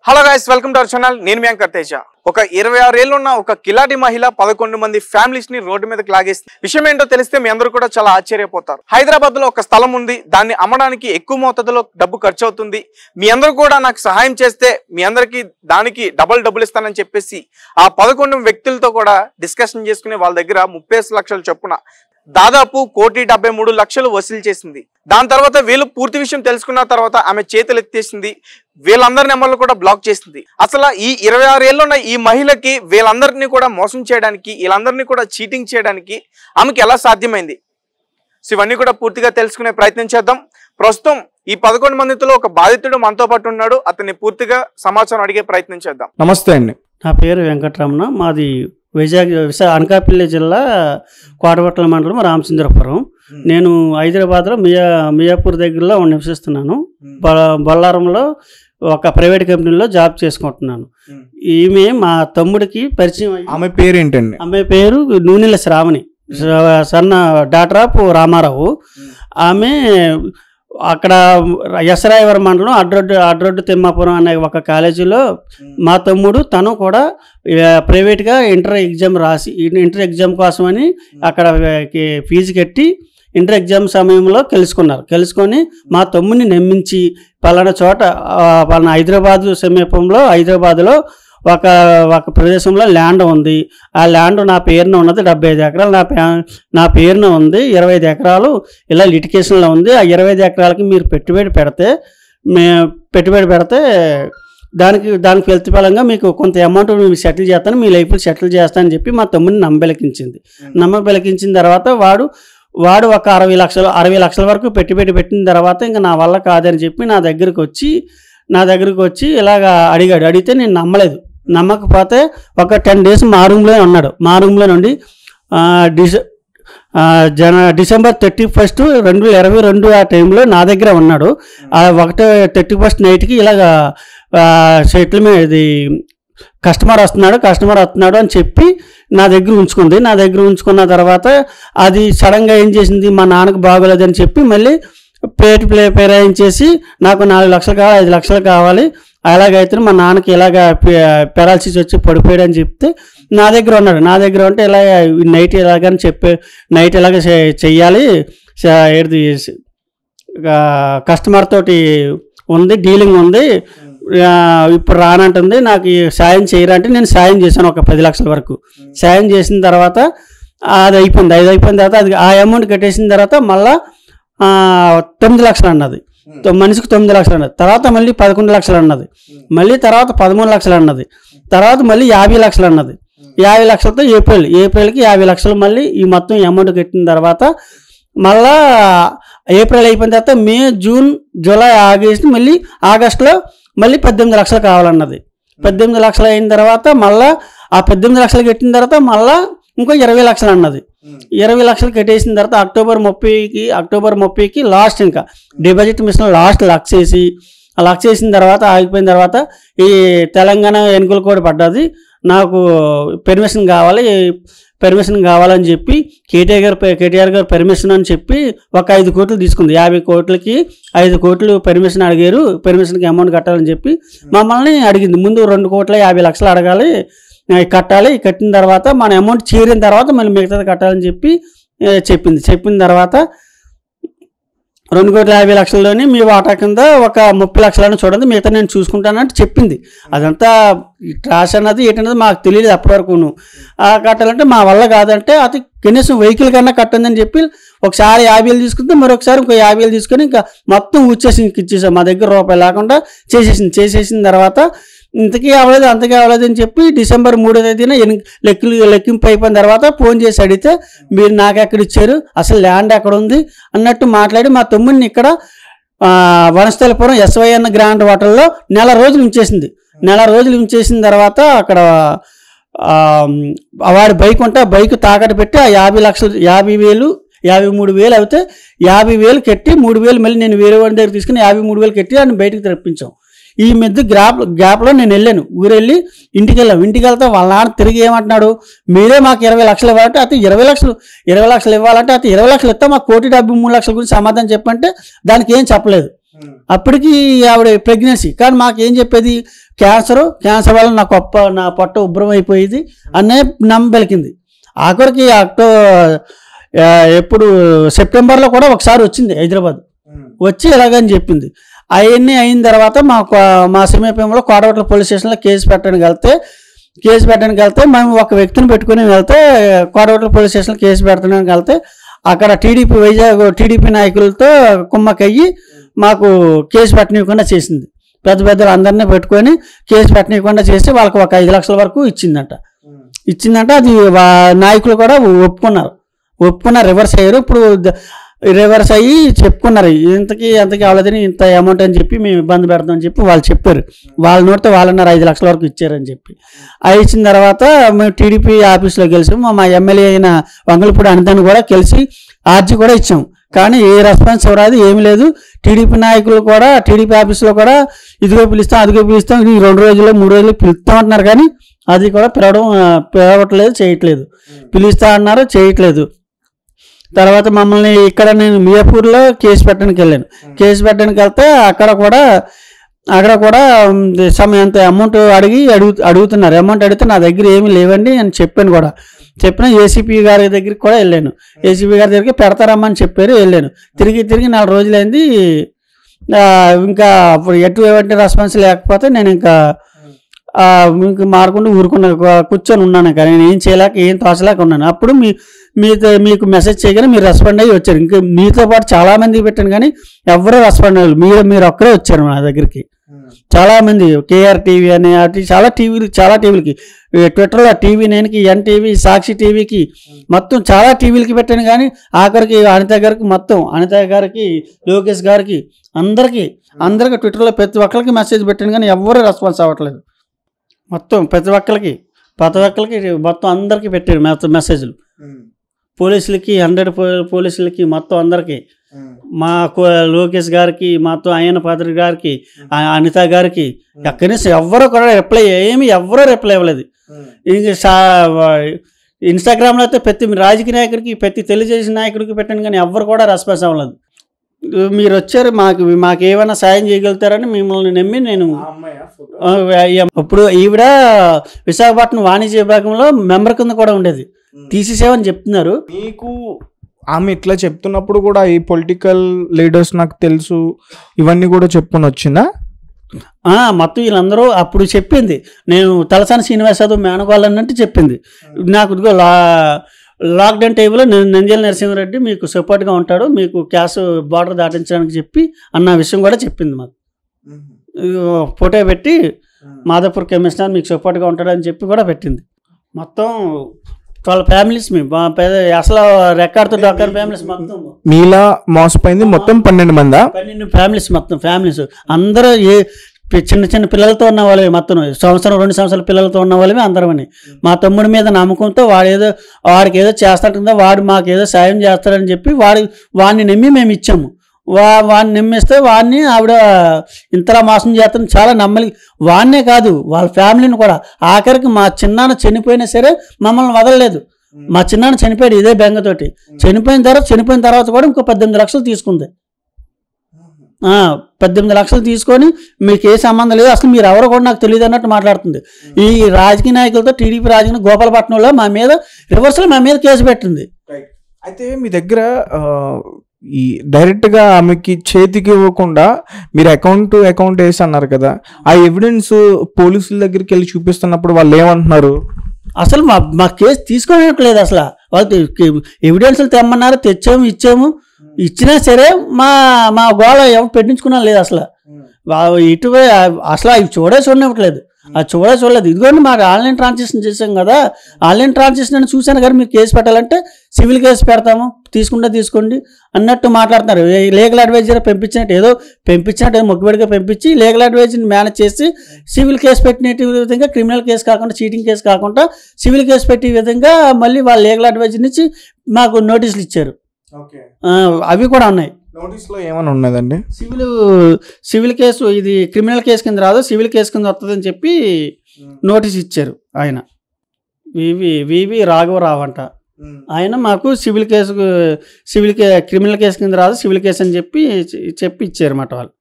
Hello guys, welcome to our channel. నేను మీ anchor Teja. ఒక 26 ఏళ్ళు ఉన్న ఒక కిలాడి మహిళ 11 మంది ఫ్యామిలీస్ ని రోడ్డు మీదకి లాగేస్తుంది. విషయం ఏంటో తెలిస్తే మీ అందరూ కూడా చాలా ఆశ్చర్యపోతారు. హైదరాబాద్ లో ఒక స్థలం ఉంది, దాన్ని అమ్మడానికి ఎక్కువ మోతాదులో డబ్బు ఖర్చు అవుతుంది. మీ అందరూ కూడా నాకు సహాయం చేస్తే మీ అందరికి దానికి డబుల్ ఇస్తానని చెప్పేసి ఆ 11 వ్యక్తులతో కూడా డిస్కషన్ చేసుకుని వాళ్ళ దగ్గర 30 లక్షల చొప్పున దాదాపు 1,73,00,000 వసూలు చేసింది. దాని తర్వాత వీళ్ళు పూర్తి విషయం తెలుసుకున్న తర్వాత ఆమె చేతులు ఎత్తేసింది. వీళ్ళందరి నెంబర్లు కూడా బ్లాక్ చేసింది. అసలు ఈ 26 ఏళ్ళు ఉన్న ఈ మహిళకి వీళ్ళందరినీ కూడా మోసం చేయడానికి, వీళ్ళందరినీ కూడా చీటింగ్ చేయడానికి ఆమెకి ఎలా సాధ్యమైంది? సో ఇవన్నీ కూడా పూర్తిగా తెలుసుకునే ప్రయత్నం చేద్దాం. ప్రస్తుతం ఈ 11 మందితో ఒక బాధితుడు మనతో పాటు ఉన్నాడు. అతన్ని పూర్తిగా సమాచారం అడిగే ప్రయత్నం చేద్దాం. నమస్తే అండి. నా పేరు వెంకటరమణ. మాది అనకాపల్లి జిల్లా కోటపట్ల మండలం రామచంద్రపురం. నేను హైదరాబాద్లో మియాపూర్ దగ్గరలో నివసిస్తున్నాను. బొల్లారంలో ఒక ప్రైవేట్ కంపెనీలో జాబ్ చేసుకుంటున్నాను. ఈమె మా తమ్ముడికి పరిచయం. ఆమె పేరు ఏంటండి? ఆమె పేరు నూనెల శ్రావణి, సన్న డాటర్ ఆఫ్ రామారావు. ఆమె అక్కడ యశరాయవర మండలం అడ్రొడ్డు తిమ్మాపురం అనే ఒక కాలేజీలో మా తమ్ముడు తను కూడా ప్రైవేట్గా ఇంటర్ ఎగ్జామ్ కోసమని అక్కడ ఫీజు కట్టి ఇంటర్ ఎగ్జామ్ సమయంలో కలుసుకొని మా తమ్ముడిని నమ్మించి పలానా చోట పలానా హైదరాబాద్లో ఒక ప్రదేశంలో ల్యాండ్ ఉంది. ఆ ల్యాండ్ నా పేరున ఉన్నది 75 ఎకరాలు. నా పేరున ఉంది 25 ఎకరాలు ఇలా లిటికేషన్లో ఉంది. ఆ 25 ఎకరాలకి మీరు పెట్టుబడి పెడితే దానికి ప్రతిఫలంగా మీకు కొంత అమౌంట్ సెటిల్ చేస్తాను, మీ లైఫ్లో సెటిల్ చేస్తానని చెప్పి మా తమ్ముడిని నమ్మబెలికించిన తర్వాత వాడు ఒక 60 లక్షల వరకు పెట్టుబడి పెట్టిన తర్వాత ఇంకా నా వల్ల కాదని చెప్పి నా దగ్గరికి వచ్చి ఇలాగ అడిగితే నేను నమ్మకపోతే ఒక 10 days మా రూమ్లో ఉన్నాడు. మా రూమ్లో నుండి డిసెంబర్ 31, 2022 ఆ టైంలో నా దగ్గర ఉన్నాడు. ఆ 31 నైట్కి ఇలాగ సెటిల్మెంట్ ఇది కస్టమర్ వస్తున్నాడు అని చెప్పి నా దగ్గర ఉంచుకున్న తర్వాత అది సడన్గా ఏం చేసింది, మా నాన్నకు బాగోలేదని చెప్పి మళ్ళీ పేరాయించేసి నాకు 4 లక్షలు కావాలి, 5 లక్షలు కావాలి, అలాగైతే మా నాన్నకి ఇలాగ పెరాలసిస్ వచ్చి పడిపోయాడని చెప్తే నా దగ్గర ఉంటే ఇలా నైట్ ఇలాగని నైట్ ఇలాగ చెయ్యాలి, కస్టమర్ తోటి ఉంది, డీలింగ్ ఉంది, ఇప్పుడు రానంటుంది, నాకు సాయం చేయరా అంటే నేను సాయం చేశాను. ఒక 10 లక్షల వరకు సాయం చేసిన తర్వాత అది అయిపోయిన తర్వాత అది ఆ అమౌంట్ కట్టేసిన తర్వాత మళ్ళీ 9 లక్షలు అన్నది. మనిషికి 9 లక్షలు అన్నది. తర్వాత మళ్ళీ 11 లక్షలు అన్నది. మళ్ళీ తర్వాత 13 లక్షలు అన్నది. తర్వాత మళ్ళీ 50 లక్షలు అన్నది. 50 లక్షలతో ఏప్రిల్కి 50 లక్షలు మళ్ళీ ఈ మొత్తం అమౌంట్ కట్టిన తర్వాత మళ్ళా ఏప్రిల్ అయిపోయిన తర్వాత మే, జూన్, జూలై, మళ్ళీ ఆగస్టులో మళ్ళీ 18 లక్షలు కావాలన్నది. 18 లక్షలు అయిన తర్వాత మళ్ళీ ఆ 18 లక్షలు కట్టిన తర్వాత మళ్ళీ ఇంకో 20 లక్షలు అన్నది. 20 లక్షలు కట్టేసిన తర్వాత అక్టోబర్ 30కి లాస్ట్ ఇంకా డిపాజిట్ మిషన్ లాస్ట్ లక్ష చేసిన తర్వాత ఆగిపోయిన తర్వాత ఈ తెలంగాణ ఎన్నికల కోడ్ పడ్డది. నాకు పెర్మిషన్ కావాలని చెప్పి కేటీఆర్ గారు పెర్మిషన్ అని చెప్పి ఒక 5 కోట్లు తీసుకుంది. 50 కోట్లకి 5 కోట్లు పెర్మిషన్ అడిగారు. పెర్మిషన్కి అమౌంట్ కట్టాలని చెప్పి మమ్మల్ని అడిగింది. ముందు 2,50 లక్షలు కట్టాలి, కట్టిన తర్వాత మన అమౌంట్ చేరిన తర్వాత మళ్ళీ మిగతాది కట్టాలని చెప్పిన తర్వాత 2,50 లక్షల్లోని మీ వాటా కింద ఒక 30 లక్షలని చూడండి, మిగతా నేను చూసుకుంటానంటే చెప్పింది. అదంతా ట్రాష్ అన్నది ఏంటన్నది మాకు తెలియదు అప్పటి వరకు. కట్టాలంటే మా వల్ల కాదంటే అది కనీసం వెహికల్ కన్నా కట్టిందని చెప్పి ఒకసారి 50,000 తీసుకుంటే మరొకసారి ఇంకో 50,000 తీసుకొని ఇంకా మొత్తం ఇచ్చేసాం. మా దగ్గర రూపాయి లేకుండా చేసేసిన తర్వాత ఇంతకీ అవ్వలేదు అని చెప్పి డిసెంబర్ 3వ తేదీన లెక్కింపు అయిపోయిన తర్వాత ఫోన్ చేసి అడిగితే మీరు నాకు ఎక్కడ ఇచ్చారు, అసలు ల్యాండ్ ఎక్కడ ఉంది అన్నట్టు మాట్లాడి మా తమ్ముడిని ఇక్కడ వనస్థలపురం SYN గ్రాండ్ హోటల్లో నెల రోజులు ఉంచేసిన తర్వాత అక్కడ వాడి బైక్ తాకట్టు పెట్టి ఆ 53,000 అయితే 50,000 కట్టి 3,000 మళ్ళీ నేను వేరే వాడి దగ్గర తీసుకుని 53,000 కట్టి అని బయటకు తెప్పించాం. ఈ మధ్య గ్యాప్లో నేను వెళ్ళాను, ఊరెళ్ళి ఇంటికి వెళ్తే వాళ్ళ నాన్న తిరిగి ఏమంటున్నాడు, మీరే మాకు 20 లక్షలు ఇవ్వాలంటే అతి 20 లక్షలు ఇవ్వాలంటే అతి 20 లక్షలు ఇస్తా, మాకు 1,73 లక్షల గురించి సమాధానం చెప్పంటే దానికి ఏం చెప్పలేదు. అప్పటికి ఆవిడ ప్రెగ్నెన్సీ కానీ మాకేం చెప్పేది క్యాన్సర్ వల్ల నా పొట్ట ఉబ్బరం అయిపోయింది అనే నమ్మబలికింది. ఆఖరికి ఎప్పుడు సెప్టెంబర్లో కూడా ఒకసారి వచ్చింది హైదరాబాద్, వచ్చి ఇలాగని చెప్పింది. అవన్నీ అయిన తర్వాత మా సమీపంలో కోడవట్ల పోలీస్ స్టేషన్లో కేసు పెట్టడానికి వెళ్తే మేము ఒక వ్యక్తిని పెట్టుకుని వెళ్తే కోడవట్ల పోలీస్ స్టేషన్లో కేసు పెట్టడానికి వెళ్తే అక్కడ టీడీపీ నాయకులతో కుమ్మకయ్యి మాకు కేసు పెట్టనివ్వకుండా చేసింది. పెద్దలు అందరినీ పెట్టుకొని కేసు పెట్టనివ్వకుండా చేసి వాళ్ళకి ఒక 5 లక్షల వరకు ఇచ్చిందంట. అది నాయకులు కూడా ఒప్పుకున్నారు, రివర్స్ అయ్యారు. ఇప్పుడు రివర్స్ అయ్యి చెప్పుకున్నారు, ఇంతకీ అవ్వలేదని ఇంత అమౌంట్ అని చెప్పి మేము ఇబ్బంది పెడతామని చెప్పి వాళ్ళు చెప్పారు. వాళ్ళ నోటితో వాళ్ళన్నారు 5 లక్షల వరకు ఇచ్చారని చెప్పి. అవి ఇచ్చిన తర్వాత మేము టీడీపీ ఆఫీస్లో గెలిచాము. మా ఎమ్మెల్యే అయిన వంగలపూడి అనితని కూడా కలిసి ఆర్జీ కూడా ఇచ్చాము. కానీ ఏ రెస్పాన్స్ రాదు, ఏమి లేదు. టీడీపీ నాయకులు కూడా టీడీపీ ఆఫీస్లో కూడా ఇదిగో పిలుస్తాం అదిగో పిలుస్తాం, ఈ 2 రోజులు 3 రోజులు పిలుస్తాం అంటున్నారు. కానీ అది కూడా పిలవట్లేదు, చేయట్లేదు. పిలుస్తా అన్నారు, చేయట్లేదు. తర్వాత మమ్మల్ని ఇక్కడ నేను మియాపూర్లో కేసు పెట్టడానికి వెళ్ళాను. కేసు పెట్టడానికి వెళ్తే అక్కడ కూడా ఎంత అమౌంట్ అడుగుతున్నారు. అమౌంట్ అడిగితే నా దగ్గర ఏమీ లేవండి అని చెప్పిన ఏసీపీ గారి దగ్గరికి కూడా వెళ్ళాను. ఏసీపీ గారి దగ్గరికి పెడతారమ్మని చెప్పారు, వెళ్ళాను. తిరిగి 4 రోజులైంది. ఇంకా అప్పుడు ఎటువంటి రెస్పాన్స్ లేకపోతే నేను ఇంకా మారకుండా కూర్చొని ఉన్నాను. కానీ నేను ఏం చేయలేక ఏం తోచలేక ఉన్నాను. అప్పుడు మీకు మెసేజ్ చేయగానే మీరు రెస్పాండ్ అయ్యి వచ్చారు. ఇంకా మీతో పాటు చాలామంది పెట్టాను కానీ ఎవరూ రెస్పాండ్ అయ్యారు. మీరు ఒక్కరే వచ్చారు నా దగ్గరికి. చాలామంది కేఆర్ టీవీ అని చాలా టీవీలకి, ట్విట్టర్లో TV9కి, ఎన్టీవీ, సాక్షి టీవీకి, మొత్తం చాలా టీవీలకి పెట్టాను. కానీ ఆఖరికి అనిత గారికి లోకేష్ గారికి అందరికీ ట్విట్టర్లో ప్రతి ఒక్కరికి మెసేజ్ పెట్టాను. కానీ ఎవరు రెస్పాన్స్ అవ్వట్లేదు. మొత్తం ప్రతి ఒక్కరికి మొత్తం అందరికీ పెట్టారు మెసేజ్లు. పోలీసులకి 100 పోలీసులకి మొత్తం అందరికీ, మా లోకేష్ గారికి, మొత్తం అయ్యన్న పాత్రి గారికి, అనిత గారికి, కనీసం ఎవరో కూడా ఎవరో రిప్లై ఇవ్వలేదు. ఇంకా ఇన్స్టాగ్రామ్లో అయితే ప్రతి రాజకీయ నాయకుడికి, ప్రతి తెలుగుదేశం నాయకుడికి పెట్టాను. కానీ ఎవరు కూడా రెస్పాన్స్ అవ్వలేదు. మీరు వచ్చారు, మాకు ఏమైనా సాయం చేయగలుగుతారని మిమ్మల్ని నమ్మి నేను ఇప్పుడు ఈవిడ విశాఖపట్నం వాణిజ్య విభాగంలో మెంబర్ కింద కూడా ఉండేది, తీసేసేవని చెప్తున్నారు. మీకు ఆమె ఇట్లా చెప్తున్నప్పుడు కూడా ఈ పొలిటికల్ లీడర్స్ నాకు తెలుసు ఇవన్నీ కూడా చెప్పుకొని వచ్చిందా? మొత్తం వీళ్ళందరూ అప్పుడు చెప్పింది. నేను తలసాని శ్రీనివాస్ యాదవ్ మేనగోళ్ళు అన్నట్టు చెప్పింది. నాకు ఇదిగో లాక్డౌన్ టైంలో నంద్యాల నరసింహారెడ్డి మీకు సపోర్ట్గా ఉంటాడు, మీకు క్యాష్ బార్డర్ దాటించడానికి చెప్పి అన్న విషయం కూడా చెప్పింది. మాకు ఫోటో పెట్టి మాదాపూర్ కమిషనర్ మీకు సపోర్ట్గా ఉంటాడని చెప్పి కూడా పెట్టింది. మొత్తం 12 ఫ్యామిలీస్ మేము అసలు రికార్డుతో డాక్టర్ ఫ్యామిలీస్ మొత్తం మీలా మోసపోయింది. మొత్తం 12 ఫ్యామిలీస్, మొత్తం ఫ్యామిలీస్ అందరూ చిన్న పిల్లలతో ఉన్న వాళ్ళవి, మొత్తం 1-2 సంవత్సరాల పిల్లలతో ఉన్న వాళ్ళవి అందరమని. మా తమ్ముడి మీద నమ్మకంతో వాడికి ఏదో చేస్తాడుందా, వాడు మాకేదో సాయం చేస్తాడని చెప్పి వాడిని నమ్మి మేము ఇచ్చాము. వాడిని నమ్మిస్తే వాడిని ఆవిడ ఇంతలా మోసం చేస్తాను చాలా నమ్మలి. వాడినే కాదు వాళ్ళ ఫ్యామిలీని కూడా. ఆఖరికి మా చిన్నాన్న చనిపోయినా సరే మమ్మల్ని వదలలేదు. మా చిన్నాన్న చనిపోయాడు ఇదే బెంగతోటి. చనిపోయిన తర్వాత కూడా ఇంకో 18 లక్షలు తీసుకుంది. 18 లక్షలు తీసుకొని మీకు ఏ సంబంధం లేదు, అసలు మీరు ఎవరో కూడా నాకు తెలియదు అన్నట్టు మాట్లాడుతుంది. ఈ రాజకీయ నాయకులతో టీడీపీ రాజకీయ గోపాలపట్నంలో మా మీద రివర్సల్ మా మీద కేసు పెట్టింది. అయితే మీ దగ్గర ఈ డైరెక్ట్గా ఆమెకి చేతికి ఇవ్వకుండా మీరు అకౌంట్ వేసి అన్నారు కదా, ఆ ఎవిడెన్స్ పోలీసుల దగ్గరికి వెళ్ళి చూపిస్తున్నప్పుడు వాళ్ళు ఏమంటున్నారు? అసలు మా కేసు తీసుకోవట్లేదు. అసలు వాళ్ళు ఎవిడెన్స్లు తెమ్మన్నారు, తెచ్చాము, ఇచ్చాము. ఇచ్చినా సరే మా గోళ ఎవరు పెట్టించుకున్నా లేదు. అసలు ఇటువే అసలు అవి చూడనివ్వట్లేదు. అది చూడలేదు. ఇదిగోండి మాకు ఆన్లైన్ ట్రాన్సాక్షన్ చేసాం కదా, ఆన్లైన్ ట్రాన్సాక్షన్ అని చూశాను కానీ మీరు కేసు పెట్టాలంటే సివిల్ కేసు పెడతాము, తీసుకోండి అన్నట్టు మాట్లాడుతున్నారు. లీగల్ అడ్వైజర్ పంపించినట్టు మొక్కుబడిగా పంపించి లీగల్ అడ్వైజర్ని మేనేజ్ చేసి సివిల్ కేసు పెట్టిన విధంగా, క్రిమినల్ కేసు కాకుండా, చీటింగ్ కేసు కాకుండా సివిల్ కేసు పెట్టే విధంగా మళ్ళీ వాళ్ళ లీగల్ అడ్వైజర్ నుంచి మాకు నోటీసులు ఇచ్చారు. అవి కూడా ఉన్నాయి. నోటీస్లో ఏమైనా ఉన్నదండి? సివిల్ కేసు, ఇది క్రిమినల్ కేసు కింద రాదు, సివిల్ కేసు కింద వస్తుందని చెప్పి నోటీస్ ఇచ్చారు. ఆయన వివి రాఘవరావు అంట. ఆయన మాకు క్రిమినల్ కేసు కింద రాదు, సివిల్ కేసు అని చెప్పి ఇచ్చారు అన్నమాట వాళ్ళు.